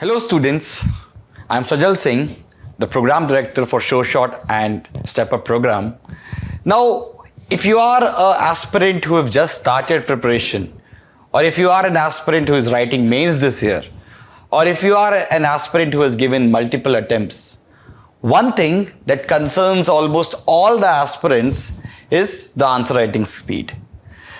Hello students, I am Sajal Singh, the Program Director for Sure Shot and Step Up program. Now, if you are an aspirant who have just started preparation, or if you are an aspirant who is writing mains this year, or if you are an aspirant who has given multiple attempts, one thing that concerns almost all the aspirants is the answer writing speed.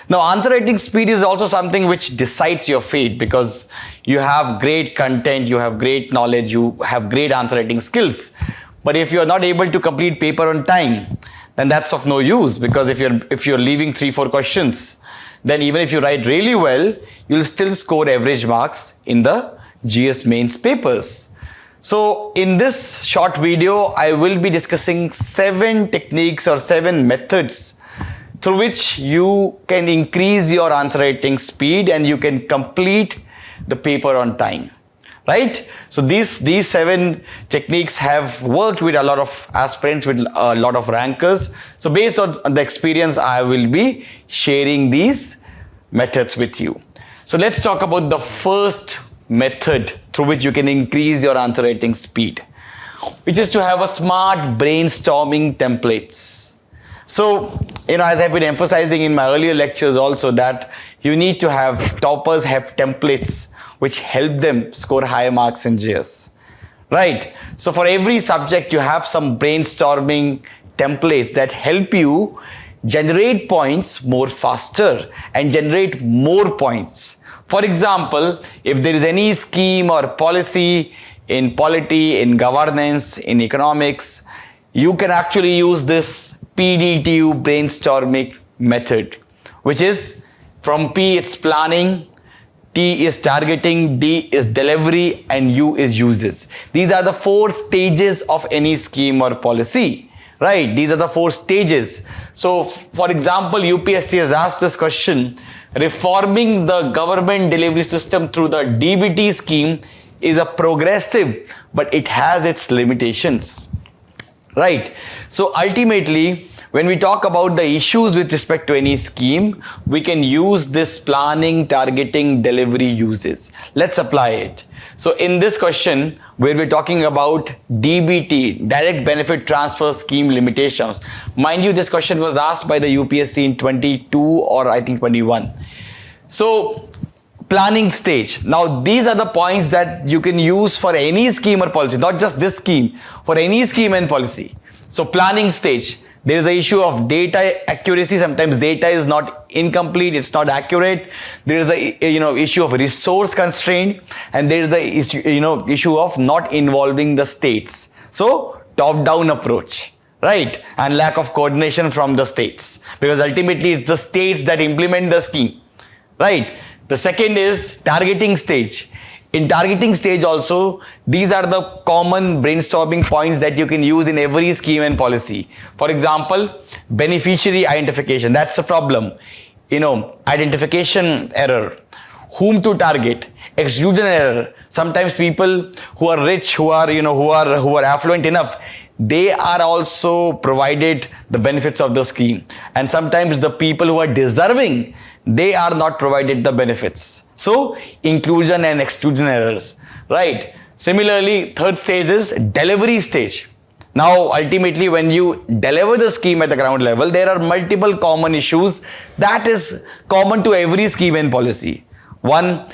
Now, answer writing speed is also something which decides your fate because you have great content, you have great knowledge, you have great answer writing skills. But if you are not able to complete paper on time, then that's of no use, because if you're leaving 3-4 questions, then even if you write really well, you'll still score average marks in the GS mains papers. So in this short video, I will be discussing 7 techniques or 7 methods through which you can increase your answer writing speed and you can complete the paper on time, right? So these 7 techniques have worked with a lot of aspirants, with a lot of rankers. So based on the experience, I will be sharing these methods with you. So let's talk about the first method through which you can increase your answer writing speed, which is to have a smart brainstorming templates. So, as I've been emphasizing in my earlier lectures also, that you need to have toppers have templates which help them score high marks in GS, right? So for every subject, you have some brainstorming templates that help you generate points more faster and generate more points. For example, if there is any scheme or policy in polity, in governance, in economics, you can actually use this PDTU brainstorming method, which is from P it's planning, T is targeting, D is delivery, and U is uses. These are the 4 stages of any scheme or policy, right? These are the 4 stages. So for example, UPSC has asked this question: reforming the government delivery system through the DBT scheme is a progressive, but it has its limitations. Right. So ultimately, when we talk about the issues with respect to any scheme, we can use this planning, targeting, delivery uses. Let's apply it. So in this question, where we're talking about DBT, direct benefit transfer scheme limitations. Mind you, this question was asked by the UPSC in 22 or I think 21. So planning stage. Now, these are the points that you can use for any scheme or policy, not just this scheme, for any scheme and policy. So planning stage, there is the issue of data accuracy. Sometimes data is not incomplete, it's not accurate. There is the issue of resource constraint, and there is the issue of not involving the states. So top-down approach, right? And lack of coordination from the states, because ultimately it's the states that implement the scheme, right? The second is targeting stage. In targeting stage also, these are the common brainstorming points that you can use in every scheme and policy. For example, beneficiary identification, that's a problem. Identification error, whom to target, exclusion error. Sometimes people who are rich, who are affluent enough, they are also provided the benefits of the scheme. And sometimes the people who are deserving, they are not provided the benefits. So inclusion and exclusion errors, right? Similarly, third stage is delivery stage. Now, ultimately, when you deliver the scheme at the ground level, there are multiple common issues that is common to every scheme and policy. 1,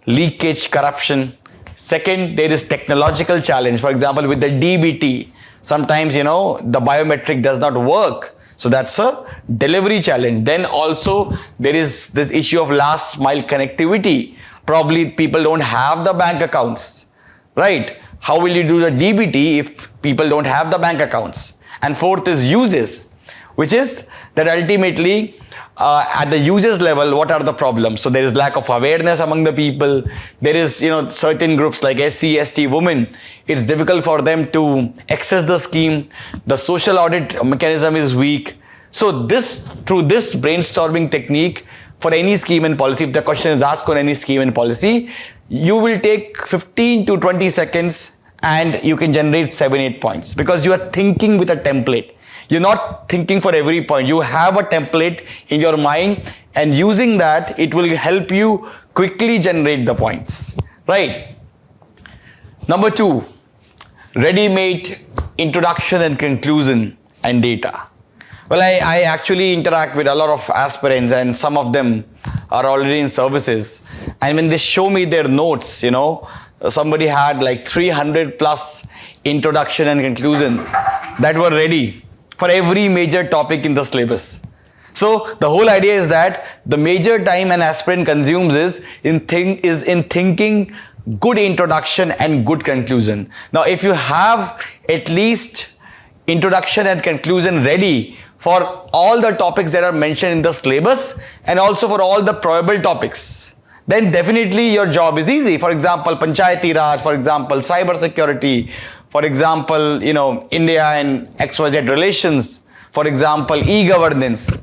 leakage, corruption. Second, there is technological challenge. For example, with the DBT, sometimes, the biometric does not work. So that's a delivery challenge. Then also there is this issue of last mile connectivity. Probably people don't have the bank accounts, right? How will you do the DBT if people don't have the bank accounts? And fourth is uses, which is that ultimately at the users level, what are the problems? So there is lack of awareness among the people. There is, certain groups like SC, ST, women. It's difficult for them to access the scheme. The social audit mechanism is weak. So through this brainstorming technique for any scheme and policy, if the question is asked on any scheme and policy, you will take 15 to 20 seconds and you can generate 7-8 points, because you are thinking with a template. You're not thinking for every point. You have a template in your mind, and using that, it will help you quickly generate the points, right? Number 2, ready-made introduction and conclusion and data. Well, I actually interact with a lot of aspirants, and some of them are already in services. And when they show me their notes, somebody had like 300 plus introduction and conclusion that were ready for every major topic in the syllabus. So the whole idea is that the major time an aspirant consumes is in thinking good introduction and good conclusion. Now, if you have at least introduction and conclusion ready for all the topics that are mentioned in the syllabus and also for all the probable topics, then definitely your job is easy. For example, Panchayati Raj, for example, cyber security, for example, India and XYZ relations, for example, e-governance,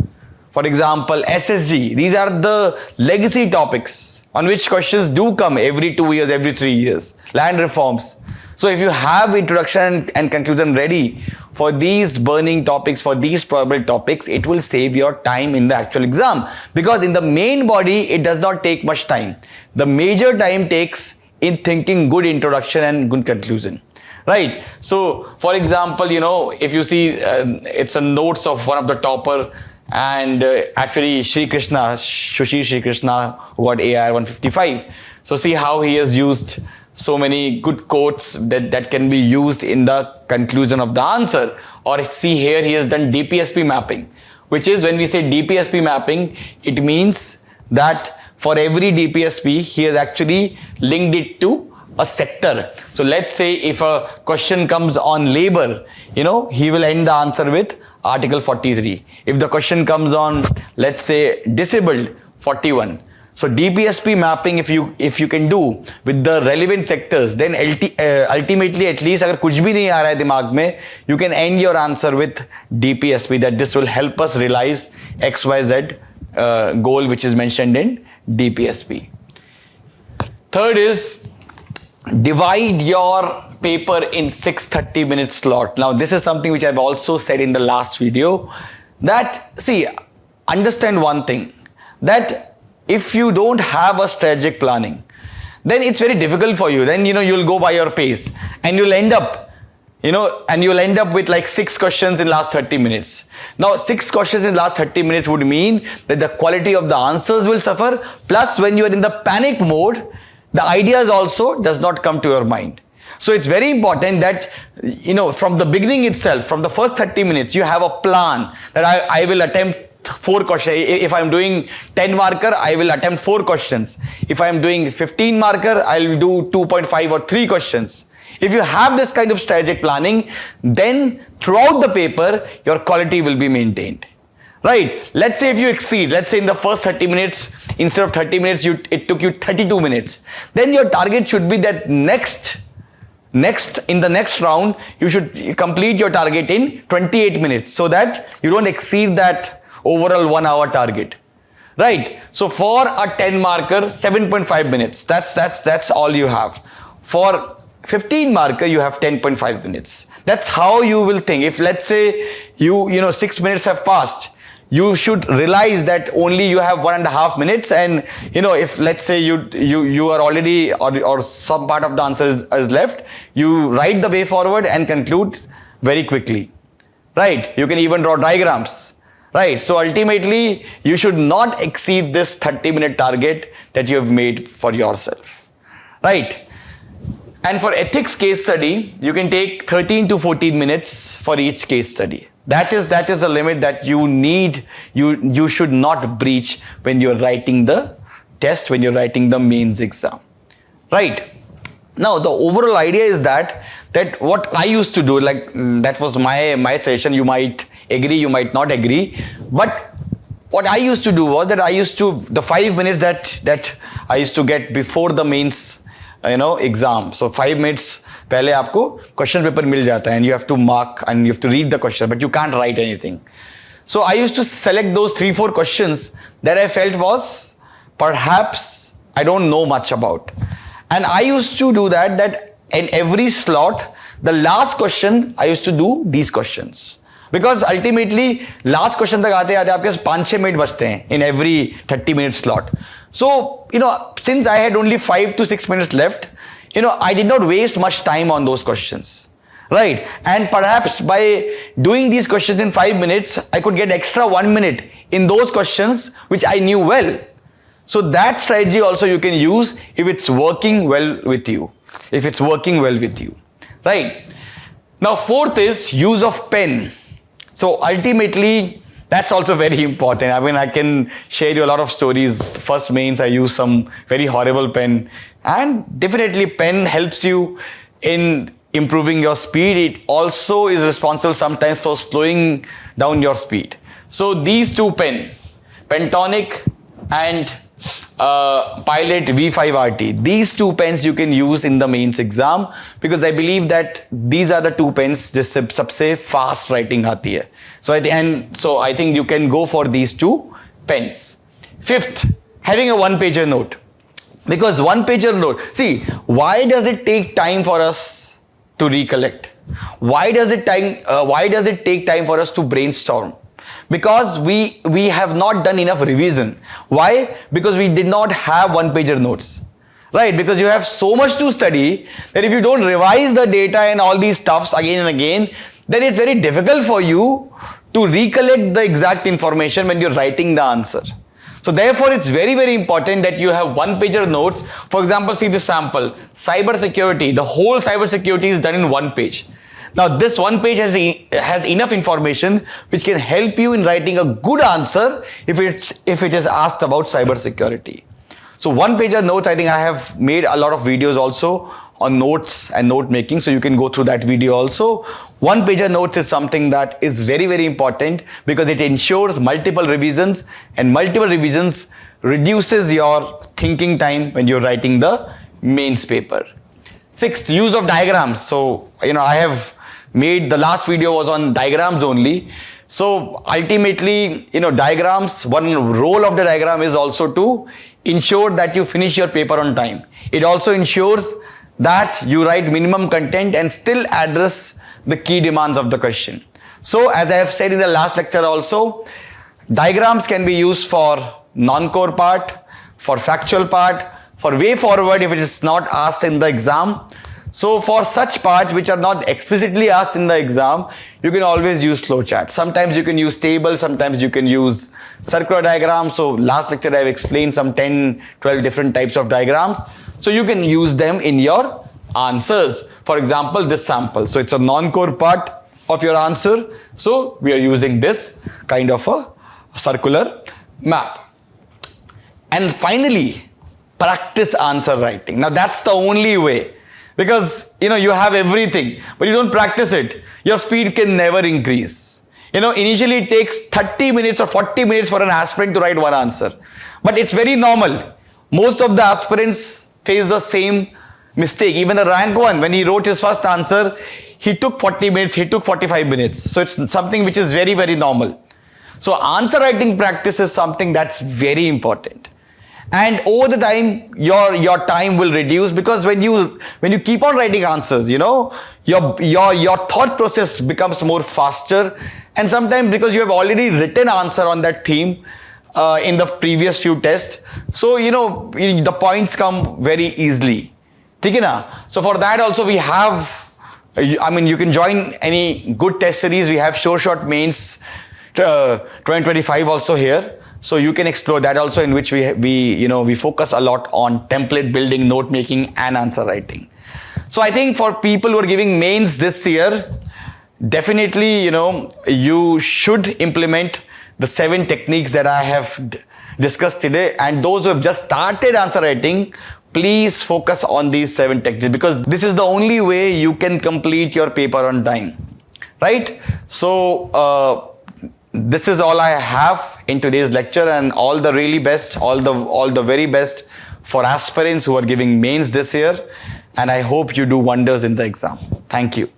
for example, SSG. These are the legacy topics on which questions do come every 2 years, every 3 years. Land reforms. So if you have introduction and conclusion ready for these burning topics, for these probable topics, it will save your time in the actual exam. Because in the main body, it does not take much time. The major time takes in thinking good introduction and good conclusion. Right? So, for example, if you see, it's a notes of one of the topper, and actually Shushir Shri Krishna, who got AIR 155. So see how he has used so many good quotes that can be used in the conclusion of the answer. Or see here, he has done DPSP mapping, which is, when we say DPSP mapping, it means that for every DPSP, he has actually linked it to a sector. So let's say if a question comes on labor, he will end the answer with Article 43. If the question comes on, let's say, disabled, 41. So DPSP mapping, if you can do with the relevant sectors, then ultimately, at least अगर कुछ भी नहीं आ रहा है दिमाग में, you can end your answer with DPSP. That this will help us realize XYZ goal which is mentioned in DPSP. Third is divide your paper in 6 30-minute slot. Now this is something which I've also said in the last video, that understand one thing, that if you don't have a strategic planning, then it's very difficult for you. Then you'll go by your pace, and you'll end up with like 6 questions in last 30 minutes. Now 6 questions in last 30 minutes would mean that the quality of the answers will suffer, plus when you are in the panic mode, the ideas also does not come to your mind. So it's very important that, from the beginning itself, from the first 30 minutes, you have a plan that I will attempt 4 questions. If I'm doing 10 marker, I will attempt 4 questions. If I'm doing 15 marker, I'll do 2.5 or 3 questions. If you have this kind of strategic planning, then throughout the paper, your quality will be maintained. Right? Let's say if you exceed, let's say in the first 30 minutes, instead of 30 minutes, it took you 32 minutes. Then your target should be that in the next round, you should complete your target in 28 minutes so that you don't exceed that overall 1 hour target. Right? So for a 10 marker, 7.5 minutes. That's all you have. For 15 marker, you have 10.5 minutes. That's how you will think. If let's say you 6 minutes have passed, you should realize that only you have 1.5 minutes, and if let's say you are already or some part of the answer is left, you write the way forward and conclude very quickly. Right? You can even draw diagrams. Right? So ultimately, you should not exceed this 30-minute target that you have made for yourself. Right? And for ethics case study, you can take 13 to 14 minutes for each case study. That is a limit that you should not breach when you're writing the test, when you're writing the mains exam. Right? Now, the overall idea is that what I used to do, like that was my session, you might agree, you might not agree, but what I used to do was that the 5 minutes that I used to get before the mains exam. So 5 minutes पहले आपको question paper मिल जाता है, and you have to mark and you have to read the question, but you can't write anything. So I used to select those 3-4 questions that I felt was perhaps I don't know much about, and I used to do that in every slot, the last question I used to do these questions, because ultimately last question तक आते आते आपके 5-6 minute बचते हैं in every 30-minute slot. So since I had only 5 to 6 minutes left, I did not waste much time on those questions, right? And perhaps by doing these questions in 5 minutes, I could get extra 1 minute in those questions which I knew well. So that strategy also you can use if it's working well with you. Right? Now, fourth is use of pen. So ultimately, that's also very important. I mean, I can share you a lot of stories. First mains, I used some very horrible pen. And definitely pen helps you in improving your speed. It also is responsible sometimes for slowing down your speed. So these two Pentonic and Pilot V5RT, these two pens you can use in the mains exam, because I believe that these are the two pens जिससे सबसे fast writing आती है. So I think you can go for these two pens. Fifth, having a 1-pager note. Because 1-pager note, see, why does it take time for us to recollect? Why does it take time for us to brainstorm? Because we have not done enough revision. Why? Because we did not have 1-pager notes. Right? Because you have so much to study that if you don't revise the data and all these stuffs again and again, then it's very difficult for you to recollect the exact information when you're writing the answer. So therefore, it's very, very important that you have 1-pager notes. For example, see this sample, cyber security. The whole cyber security is done in 1 page. Now, this 1 page has enough information which can help you in writing a good answer if it is asked about cyber security. So 1-pager notes, I think I have made a lot of videos also on notes and note making. So you can go through that video also. 1-pager notes is something that is very, very important because it ensures multiple revisions, and multiple revisions reduces your thinking time when you're writing the mains paper. Sixth, use of diagrams. So, I have made, the last video was on diagrams only. So ultimately, diagrams, one role of the diagram is also to ensure that you finish your paper on time. It also ensures that you write minimum content and still address the key demands of the question. So as I have said in the last lecture also, diagrams can be used for non-core part, for factual part, for way forward if it is not asked in the exam. So for such parts which are not explicitly asked in the exam, you can always use flowchart. Sometimes you can use tables, sometimes you can use circular diagrams. So last lecture I have explained some 10, 12 different types of diagrams. So you can use them in your answers. For example, this sample. So it's a non-core part of your answer. So we are using this kind of a circular map. And finally, practice answer writing. Now that's the only way. Because, you have everything, but you don't practice it. Your speed can never increase. Initially it takes 30 minutes or 40 minutes for an aspirant to write one answer. But it's very normal. Most of the aspirants face the same mistake. Even the rank 1, when he wrote his first answer, he took 40 minutes, he took 45 minutes. So it's something which is very, very normal. So answer writing practice is something that's very important. And over the time, your time will reduce, because when you keep on writing answers, your thought process becomes more faster. And sometimes because you have already written answer on that theme in the previous few tests, so the points come very easily. ठीक है ना? So for that also we have, you can join any good test series. We have Sure Shot Mains 2025 also here. So you can explore that also, in which we focus a lot on template building, note making and answer writing. So I think for people who are giving mains this year, definitely, you should implement the 7 techniques that I have discussed today. And those who have just started answer writing, please focus on these 7 techniques, because this is the only way you can complete your paper on time, right? So this is all I have in today's lecture, and all the really best, all the very best for aspirants who are giving mains this year. And I hope you do wonders in the exam. Thank you.